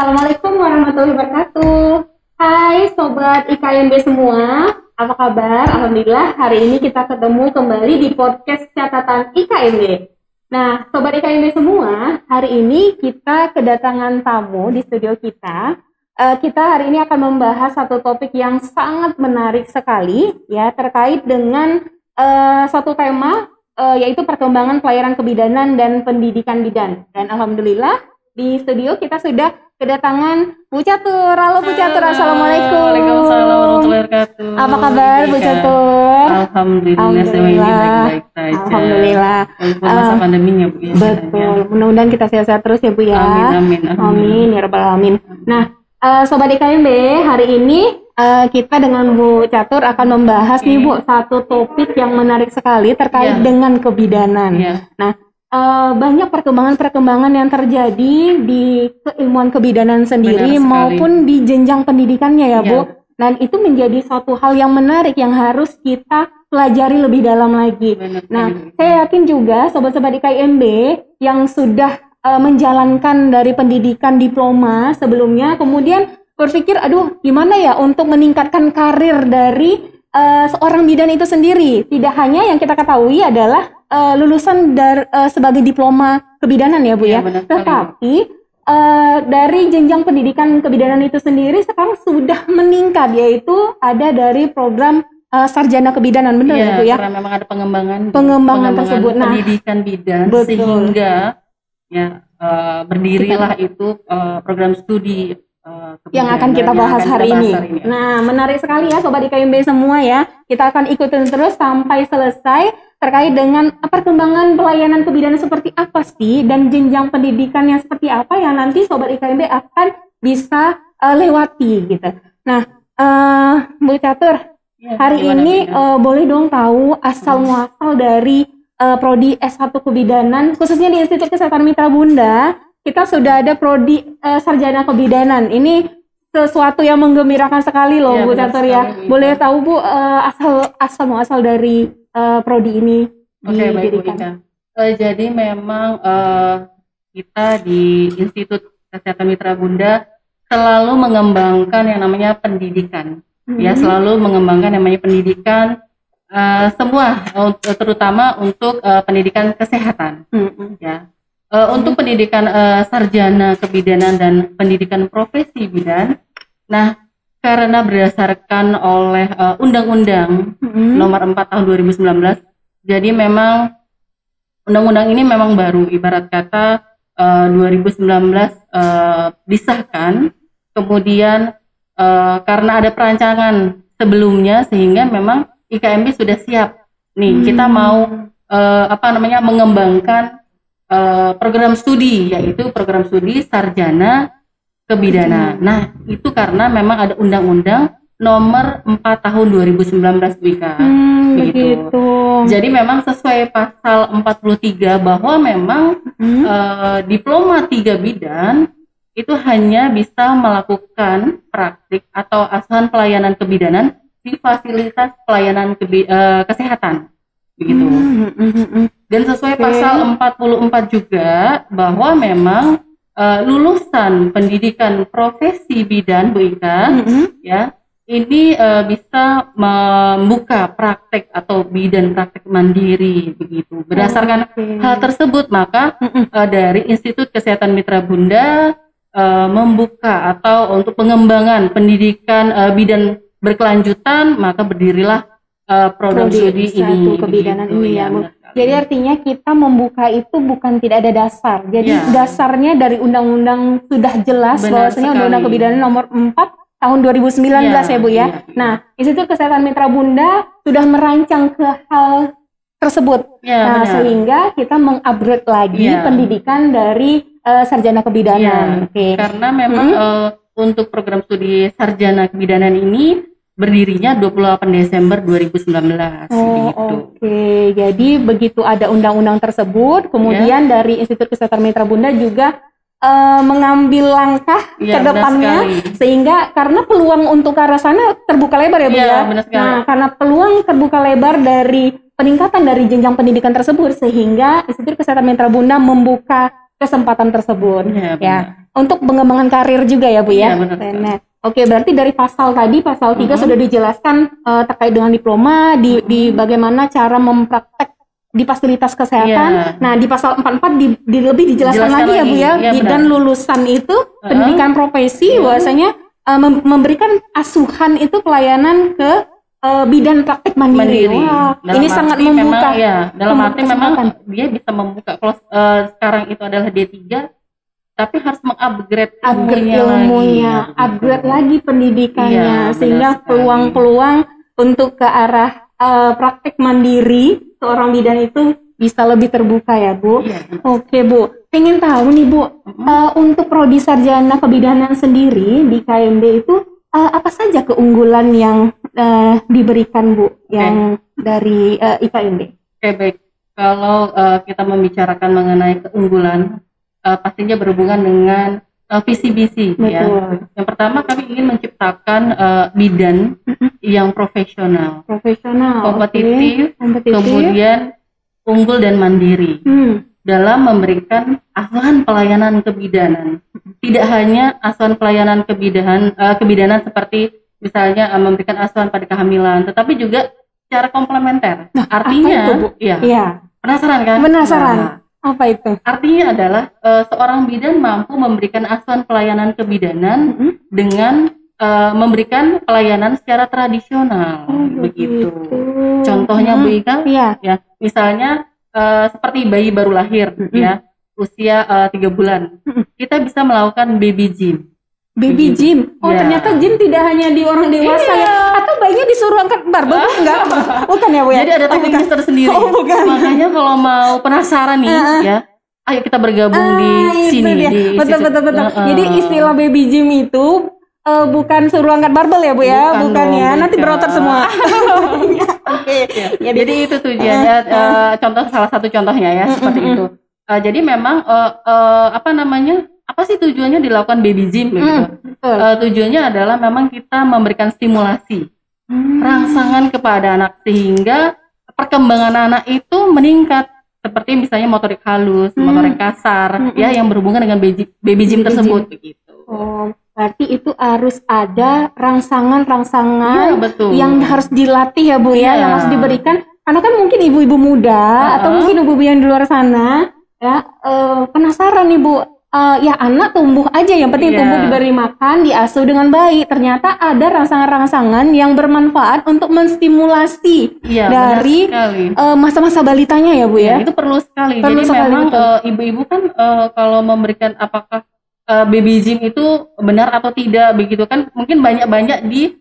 Assalamualaikum warahmatullahi wabarakatuh. Hai Sobat IKMB semua, apa kabar? Alhamdulillah hari ini kita ketemu kembali di podcast catatan IKMB. Nah Sobat IKMB semua, hari ini kita kedatangan tamu di studio kita. Kita hari ini akan membahas satu topik yang sangat menarik sekali ya, terkait dengan satu tema yaitu perkembangan pelayanan kebidanan dan pendidikan bidan. Dan alhamdulillah di studio kita sudah kedatangan Bu Catur. Halo Bu Catur, assalamualaikum. Waalaikumsalam warahmatullahi wabarakatuh. Apa kabar Bu Catur? Alhamdulillah semuanya baik-baik saja. Alhamdulillah. Walaupun masa pandeminya Bu ya. Betul. Mudah-mudahan kita sehat-sehat terus ya Bu ya. Amin. Amin ya rabbal alamin. Nah, Sobat IKMB, hari ini kita dengan Bu Catur akan membahas nih Bu satu topik yang menarik sekali terkait dengan kebidanan. Nah, banyak perkembangan-perkembangan yang terjadi di keilmuan kebidanan sendiri maupun di jenjang pendidikannya ya Bu. Dan itu menjadi suatu hal yang menarik yang harus kita pelajari lebih dalam lagi. Saya yakin juga sobat-sobat IKMB yang sudah menjalankan dari pendidikan diploma sebelumnya, kemudian berpikir, aduh gimana ya untuk meningkatkan karir dari seorang bidan itu sendiri. Tidak hanya yang kita ketahui adalah lulusan sebagai diploma kebidanan ya Bu ya, tetapi dari jenjang pendidikan kebidanan itu sendiri sekarang sudah meningkat, yaitu ada dari program sarjana kebidanan, benar ya Bu ya? Karena memang ada pengembangan tersebut. Pendidikan bidan, sehingga ya berdirilah itu program studi yang akan kita bahas hari ini. Nah, menarik sekali ya Sobat IKMB semua ya. Kita akan ikutin terus sampai selesai terkait dengan perkembangan pelayanan kebidanan seperti apa sih, dan jenjang pendidikan yang seperti apa yang nanti Sobat IKMB akan bisa lewati gitu. Nah, Bu Catur, hari ini boleh dong tahu asal muasal dari prodi S1 kebidanan, khususnya di Institut Kesehatan Mitra Bunda. Kita sudah ada prodi sarjana kebidanan. Ini sesuatu yang menggembirakan sekali loh Bu Catur ya. Boleh tahu Bu asal muasal dari prodi ini didirikan? Jadi memang kita di Institut Kesehatan Mitra Bunda selalu mengembangkan yang namanya pendidikan. Ya, selalu mengembangkan yang namanya pendidikan semua, terutama untuk pendidikan kesehatan. Ya. Untuk pendidikan sarjana kebidanan dan pendidikan profesi bidan, nah karena berdasarkan oleh Undang-Undang Nomor 4 Tahun 2019, jadi memang Undang-Undang ini memang baru, ibarat kata 2019 disahkan, kemudian karena ada perancangan sebelumnya sehingga memang IKMB sudah siap nih, kita mau mengembangkan program studi, yaitu program studi sarjana kebidanan. Nah, itu karena memang ada Undang-Undang Nomor 4 Tahun 2019 Bu Ika. Begitu. Jadi memang sesuai pasal 43 bahwa memang diploma 3 bidan itu hanya bisa melakukan praktik atau asuhan pelayanan kebidanan di fasilitas pelayanan kesehatan. Begitu. Dan sesuai pasal 44 juga bahwa memang lulusan pendidikan profesi bidan Bu Ika ya, ini bisa membuka praktek atau bidan praktek mandiri begitu. Berdasarkan hal tersebut maka dari Institut Kesehatan Mitra Bunda membuka atau untuk pengembangan pendidikan bidan berkelanjutan, maka berdirilah program studi ini kebidanan gitu, ini ya Bu. Jadi artinya kita membuka itu bukan tidak ada dasar. Jadi dasarnya dari undang-undang sudah jelas bahwasanya Undang-Undang Kebidanan Nomor 4 Tahun 2019 ya Bu ya. Nah, Institut Kesehatan Mitra Bunda sudah merancang ke hal tersebut. Sehingga kita mengupgrade lagi pendidikan dari sarjana kebidanan. Karena memang untuk program studi sarjana kebidanan ini berdirinya 28 Desember 2019 gitu. Jadi begitu ada undang-undang tersebut, kemudian dari Institut Kesehatan Mitra Bunda juga mengambil langkah ke depannya, sehingga karena peluang untuk ke arah sana terbuka lebar ya Bu ya. Nah, karena peluang terbuka lebar dari peningkatan dari jenjang pendidikan tersebut, sehingga Institut Kesehatan Mitra Bunda membuka kesempatan tersebut. untuk pengembangan karir juga ya Bu ya. Iya, benar. Nah, oke, berarti dari pasal 3 sudah dijelaskan terkait dengan diploma, di bagaimana cara mempraktek di fasilitas kesehatan. Nah, di pasal 44 lebih dijelaskan lagi ya Bu ya, dan lulusan itu pendidikan profesi bahwasanya memberikan asuhan itu pelayanan ke bidan praktik mandiri. Wah, ini sangat membuka. Dalam arti memang dia bisa membuka. Kalau sekarang itu adalah D3, tapi harus mengupgrade ilmunya, upgrade lagi pendidikannya, sehingga peluang-peluang untuk ke arah praktik mandiri seorang bidan itu bisa lebih terbuka ya Bu. Oke Bu, pengen tahu nih Bu, untuk prodi sarjana kebidanan sendiri di KMB itu apa saja keunggulan yang diberikan Bu yang dari IKMB? Oke, baik. Kalau kita membicarakan mengenai keunggulan, pastinya berhubungan dengan visi misi ya. Yang pertama, kami ingin menciptakan bidan yang profesional, kompetitif, kemudian unggul dan mandiri dalam memberikan asuhan pelayanan kebidanan. Tidak hanya asuhan pelayanan kebidanan seperti misalnya memberikan asuhan pada kehamilan, tetapi juga secara komplementer. Nah, artinya, apa itu, Bu? Penasaran kan? Penasaran. Apa itu? Artinya adalah seorang bidan mampu memberikan asuhan pelayanan kebidanan dengan memberikan pelayanan secara tradisional, begitu. Contohnya Bu Ika, ya, misalnya seperti bayi baru lahir, ya, usia 3 bulan, kita bisa melakukan baby gym. Baby gym. Oh, ternyata gym tidak hanya di orang dewasa ya. Atau bayinya disuruh angkat barbel? Enggak. Bukan ya, Bu ya? Jadi ada tekniknya tersendiri. Bukan. Makanya kalau mau penasaran nih, ya, ayo kita bergabung di sini. Betul. Jadi istilah baby gym itu bukan suruh angkat barbel ya Bu ya? Bukan ya. Nanti berotot semua. Oke. Jadi itu tujuannya. Salah satu contohnya ya, seperti itu. Jadi memang apa sih tujuannya dilakukan baby gym begitu? Tujuannya adalah memang kita memberikan stimulasi rangsangan kepada anak sehingga perkembangan anak itu meningkat, seperti misalnya motorik halus, motorik kasar, ya, yang berhubungan dengan baby gym tersebut begitu. Oh, berarti itu harus ada rangsangan yang harus dilatih ya Bu ya, yang harus diberikan. Karena kan mungkin ibu-ibu muda atau mungkin ibu-ibu yang di luar sana ya penasaran nih Bu. Ya anak tumbuh aja, yang penting tumbuh, diberi makan, diasuh dengan baik. Ternyata ada rangsangan-rangsangan yang bermanfaat untuk menstimulasi dari masa-masa balitanya ya Bu ya. Itu perlu sekali. Jadi memang ibu-ibu kan kalau memberikan apakah baby gym itu benar atau tidak begitu kan, mungkin banyak di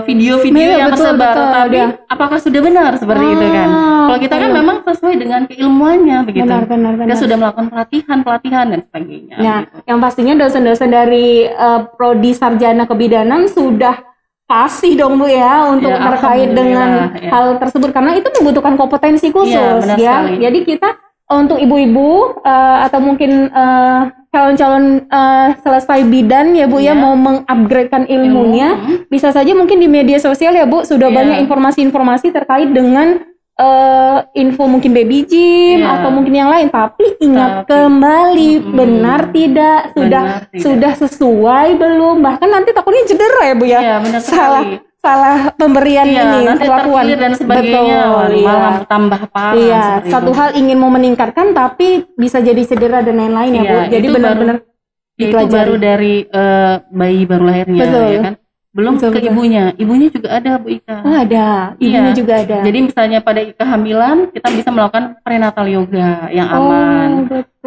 video-video yang tersebar, tapi apakah sudah benar seperti itu kan? Kalau kita kan memang sesuai dengan keilmuannya begitu. Benar. Kita sudah melakukan pelatihan dan sebagainya. Nah, gitu. yang pastinya dosen-dosen dari prodi sarjana kebidanan sudah pasti dong Bu ya untuk terkait dengan hal tersebut, karena itu membutuhkan kompetensi khusus ya. Jadi kita untuk ibu-ibu atau mungkin calon-calon selesai bidan ya Bu ya, mau mengupgradekan ilmunya, bisa saja mungkin di media sosial ya Bu sudah banyak informasi-informasi terkait dengan info mungkin baby gym atau mungkin yang lain, tapi ingat kembali benar tidak, sudah sesuai belum, bahkan nanti takutnya cedera ya Bu ya, salah pemberian ini, nanti perlakuan dan sebagainya, malah tambah parah. Satu hal ingin mau meningkatkan tapi bisa jadi cedera dan lain-lain ya Bu. Jadi benar-benar itu baru dari bayi baru lahirnya ya kan. Belum ke ibunya juga ada Bu Ika. Oh ada, ibunya juga ada. Jadi misalnya pada kehamilan kita bisa melakukan prenatal yoga yang aman,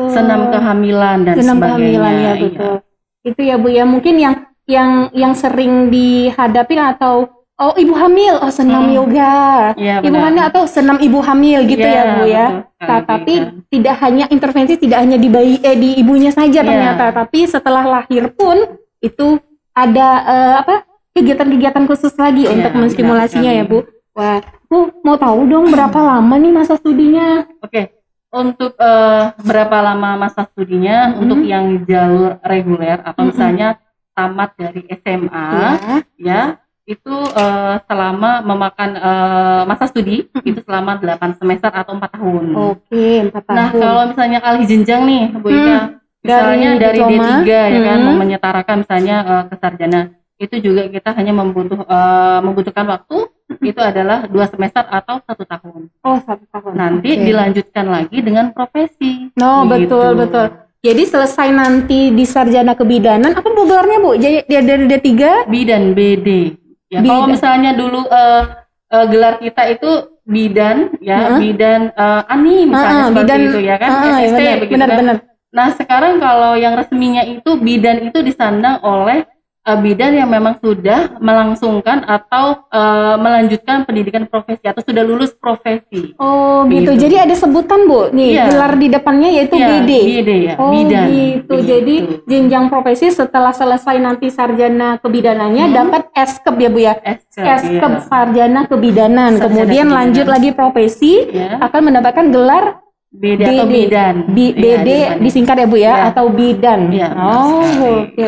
senam kehamilan dan sebagainya. Betul. Itu ya Bu ya, mungkin yang sering dihadapi atau ibu hamil, senam yoga, ibu hamil atau senam ibu hamil gitu ya Bu ya. Tapi tidak hanya intervensi, tidak hanya di ibunya saja ternyata, tapi setelah lahir pun itu ada kegiatan-kegiatan khusus lagi untuk menstimulasinya ya Bu. Wah, Bu mau tahu dong berapa lama nih masa studinya? Oke. Untuk berapa lama masa studinya untuk yang jalur reguler atau misalnya tamat dari SMA ya itu selama memakan masa studi itu selama 8 semester atau 4 tahun. Oke, 4 tahun. Nah, kalau misalnya alih jenjang nih Bu Ika, Misalnya dari D3 ya kan, mau menyetarakan misalnya ke sarjana, itu juga kita hanya membutuhkan waktu itu adalah 2 semester atau 1 tahun. Oh, 1 tahun. Nanti dilanjutkan lagi dengan profesi. No, betul. Jadi selesai nanti di sarjana kebidanan, apa Bu gelarnya Bu? Jadi dari D3? Bidan, BD. Ya, kalau misalnya dulu gelar kita itu bidan, ya, bidan ani misalnya seperti bidan, itu ya kan, SST begitu kan. Nah, sekarang kalau yang resminya itu bidan itu disandang oleh bidan yang memang sudah melangsungkan atau melanjutkan pendidikan profesi atau sudah lulus profesi. Oh gitu. Jadi ada sebutan Bu, nih gelar di depannya yaitu BD. BD ya, oh, bidan. Gitu. Jadi jenjang profesi setelah selesai nanti sarjana kebidanannya dapat Eskep ya Bu ya. Eskep sarjana kebidanan. Kemudian lanjut lagi profesi akan mendapatkan gelar BD atau bidan. BD disingkat ya Bu ya, atau bidan.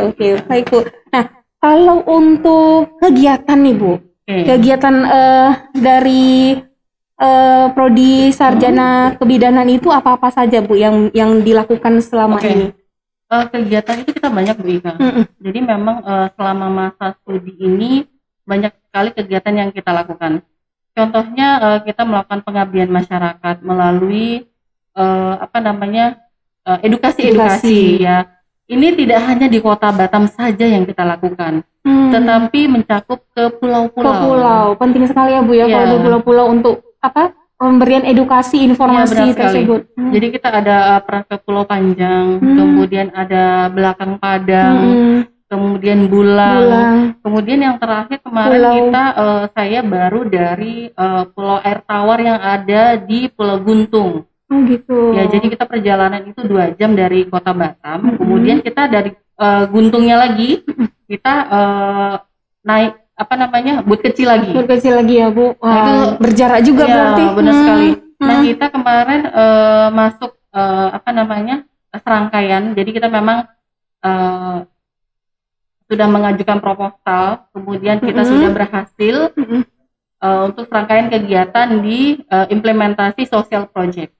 Oke. Baik Bu. Nah, kalau untuk kegiatan nih Bu, kegiatan dari prodi sarjana kebidanan itu apa-apa saja Bu yang dilakukan selama ini? Kegiatan itu kita banyak Bu Ika. Jadi memang selama masa studi ini banyak sekali kegiatan yang kita lakukan. Contohnya kita melakukan pengabdian masyarakat melalui edukasi ya. Ini tidak hanya di Kota Batam saja yang kita lakukan, tetapi mencakup ke pulau-pulau. Penting sekali ya Bu ya, kalau di pulau-pulau untuk pemberian edukasi informasi tersebut. Jadi kita ada pernah ke Pulau Panjang, kemudian ada Belakang Padang, kemudian Bulang. Kemudian yang terakhir kemarin saya baru dari Pulau Air Tawar yang ada di Pulau Guntung. Oh gitu. Ya, jadi kita perjalanan itu 2 jam dari Kota Batam. Kemudian kita dari Guntungnya lagi kita naik bus kecil lagi. Bus kecil lagi ya Bu. Nah, itu berjarak juga berarti. Benar sekali. Nah, kita kemarin masuk serangkaian. Jadi kita memang sudah mengajukan proposal. Kemudian kita sudah berhasil untuk serangkaian kegiatan di implementasi social project.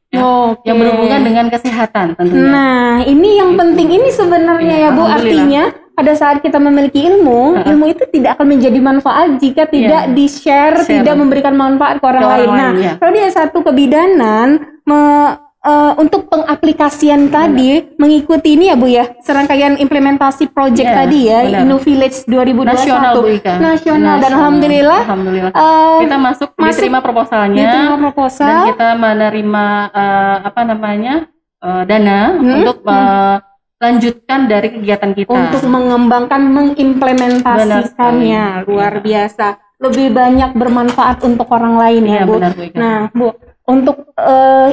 Yang berhubungan dengan kesehatan tentunya. Nah, ini yang penting ini sebenarnya ya Bu, artinya pada saat kita memiliki ilmu itu tidak akan menjadi manfaat jika tidak di-share, tidak memberikan manfaat ke orang lain. Nah, kalau dia satu kebidanan untuk pengaplikasian tadi mengikuti ini ya Bu ya, serangkaian implementasi project tadi ya, InnoVillage 2021 nasional dan alhamdulillah kita masuk diterima proposalnya dan kita menerima dana untuk lanjutkan dari kegiatan kita untuk mengembangkan, mengimplementasikannya. Luar biasa, lebih banyak bermanfaat untuk orang lain ya Bu. Nah Bu, untuk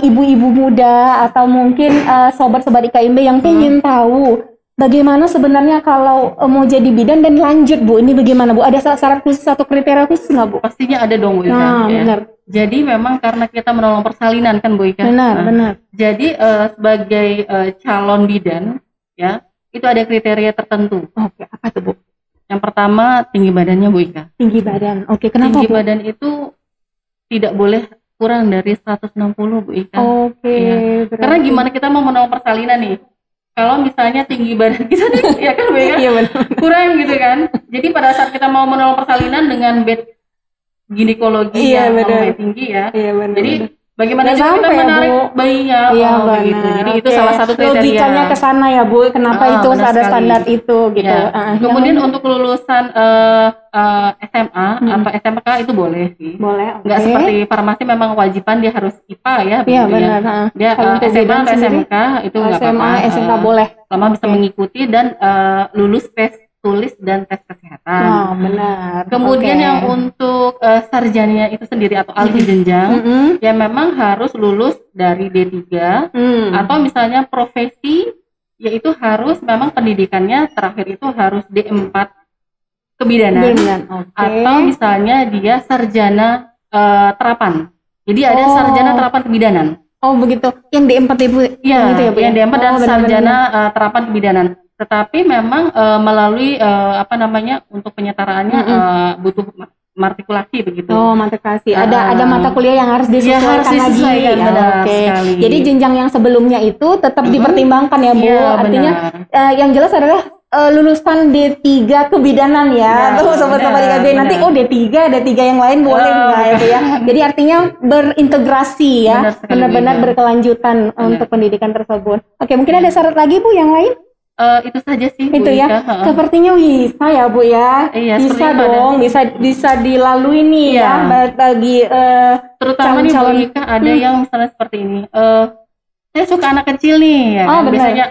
ibu-ibu muda atau mungkin sobat-sobat IKMB yang pengen tahu bagaimana sebenarnya kalau mau jadi bidan dan lanjut Bu, ini bagaimana Bu? Ada syarat khusus atau kriteria khusus nggak Bu? Pastinya ada dong Bu Ika. Nah, benar. Jadi memang karena kita menolong persalinan kan Bu Ika. Benar. Jadi sebagai calon bidan ya, itu ada kriteria tertentu. Oke, apa tuh Bu? Yang pertama tinggi badannya Bu Ika. Tinggi badan. Oke, kenapa tinggi Bu? Badan itu tidak boleh kurang dari 160 Bu Ika. Karena gimana kita mau menolong persalinan nih, kalau misalnya tinggi badan kita nih ya kan Bu Ika, kurang gitu kan. Jadi pada saat kita mau menolong persalinan dengan bed ginekologi yang tinggi ya, jadi bagaimana juga kita menarik bayinya begitu. Jadi itu salah satu kriteria. Logikanya ke sana ya Bu, kenapa itu ada standar itu gitu. Kemudian untuk lulusan SMA atau SMK itu boleh sih. Boleh. Nggak seperti farmasi memang kewajiban dia harus IPA ya. Iya benar. Dia SMA atau SMK itu nggak apa-apa. SMA, SMK boleh. Selama bisa mengikuti dan lulus tes tulis dan tes kesehatan. Oh, benar. Kemudian yang untuk sarjana itu sendiri atau alih jenjang, ya memang harus lulus dari D3 atau misalnya profesi, yaitu harus memang pendidikannya terakhir itu harus D4 kebidanan. Atau misalnya dia sarjana terapan. Jadi ada sarjana terapan kebidanan. Oh begitu. Yang D4 Ibu? Iya, gitu ya, Bu? Yang D4 dan sarjana terapan kebidanan. Tetapi memang melalui untuk penyetaraannya butuh matrikulasi begitu. Oh, matrikulasi. Ada mata kuliah yang harus disesuaikan lagi. Oke. Jadi jenjang yang sebelumnya itu tetap dipertimbangkan ya, Bu. Artinya yang jelas adalah lulusan D3 kebidanan ya. Tuh sobat-sobat IKB nanti D3 yang lain boleh enggak gitu ya. Jadi artinya berintegrasi ya. Benar-benar berkelanjutan untuk pendidikan tersebut. Oke, mungkin ada syarat lagi Bu yang lain? Itu saja sih itu Bu ya. Sepertinya bisa ya Bu ya. Iya, bisa dong, bisa dilalui nih ya bagi terutama nih Bu Ika ada yang misalnya seperti ini. Saya suka anak kecil nih ya. Biasanya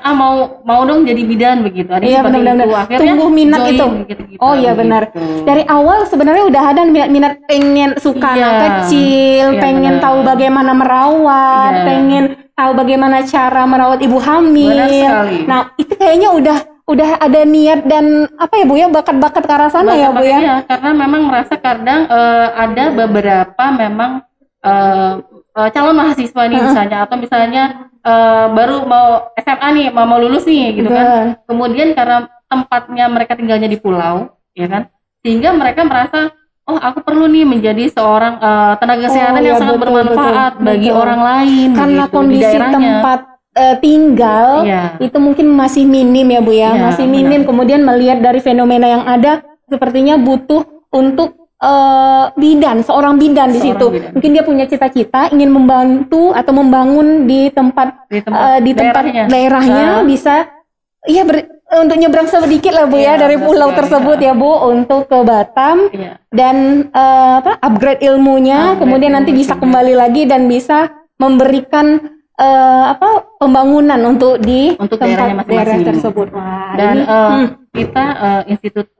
mau dong jadi bidan begitu. Ada seperti itu. Akhirnya tumbuh minat itu. Gitu, oh iya benar. Dari awal sebenarnya udah ada minat pengen suka anak kecil, pengen tahu bagaimana merawat, pengen tahu bagaimana cara merawat ibu hamil. Nah, itu kayaknya udah ada niat dan apa ya Bu ya, bakat-bakat ke arah sana ya Bu ya. Karena memang merasa kadang ada beberapa memang calon mahasiswa nih misalnya, atau misalnya baru mau SMA nih, mau lulus nih gitu kan. Kemudian karena tempatnya mereka tinggalnya di pulau, ya kan, sehingga mereka merasa aku perlu nih menjadi seorang tenaga kesehatan yang sangat bermanfaat bagi orang lain. Karena begitu, kondisi tempat tinggal itu mungkin masih minim ya Bu ya, masih minim. Kemudian melihat dari fenomena yang ada, sepertinya butuh untuk seorang bidan di situ. Mungkin dia punya cita-cita ingin membantu atau membangun di tempat daerahnya bisa untuk nyebrang sedikit lah Bu ya dari pulau tersebut ya Bu untuk ke Batam dan upgrade ilmunya, kemudian nanti bisa kembali lagi dan bisa memberikan pembangunan untuk tempat daerah tersebut. Dan kita institut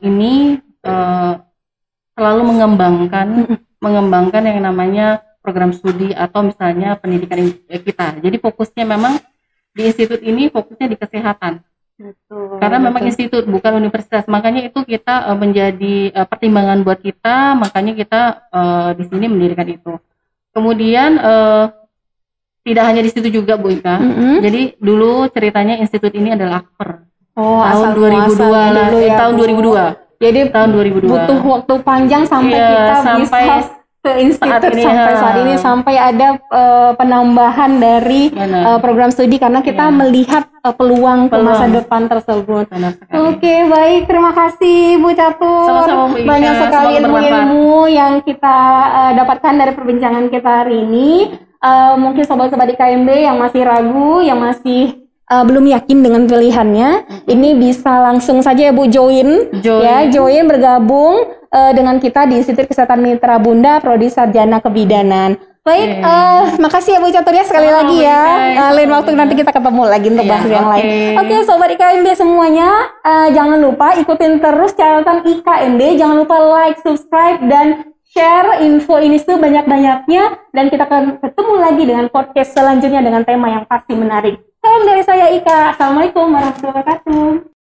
ini selalu mengembangkan yang namanya program studi atau misalnya pendidikan kita. Jadi fokusnya memang di institut ini fokusnya di kesehatan. Karena memang institut bukan universitas, makanya itu kita menjadi pertimbangan buat kita, makanya kita di sini mendirikan itu. Kemudian tidak hanya di situ juga Bu Ika. Jadi dulu ceritanya institut ini adalah akper. Tahun 2002 tahun 2002. Jadi tahun 2002 butuh waktu panjang sampai kita bisa ke institut sampai saat ini, sampai ada penambahan dari program studi karena kita melihat peluang ke masa depan tersebut. Oke, baik, terima kasih Bu Catur. Banyak sekali ilmu-ilmu yang kita dapatkan dari perbincangan kita hari ini. Mungkin sobat-sobat di KMB yang masih ragu, yang masih belum yakin dengan pilihannya, ini bisa langsung saja ya Bu join bergabung dengan kita di Institut Kesehatan Mitra Bunda Prodi Sarjana Kebidanan. Baik, makasih ya Bu Catur ya sekali lagi ya. Lain waktu nanti kita ketemu lagi untuk bahas yang lain. Oke, sobat IKMB semuanya, jangan lupa ikutin terus catatan IKMB, jangan lupa like, subscribe dan share info ini sebanyak-banyaknya, dan kita akan ketemu lagi dengan podcast selanjutnya dengan tema yang pasti menarik. Salam dari saya Ika. Assalamualaikum warahmatullahi wabarakatuh.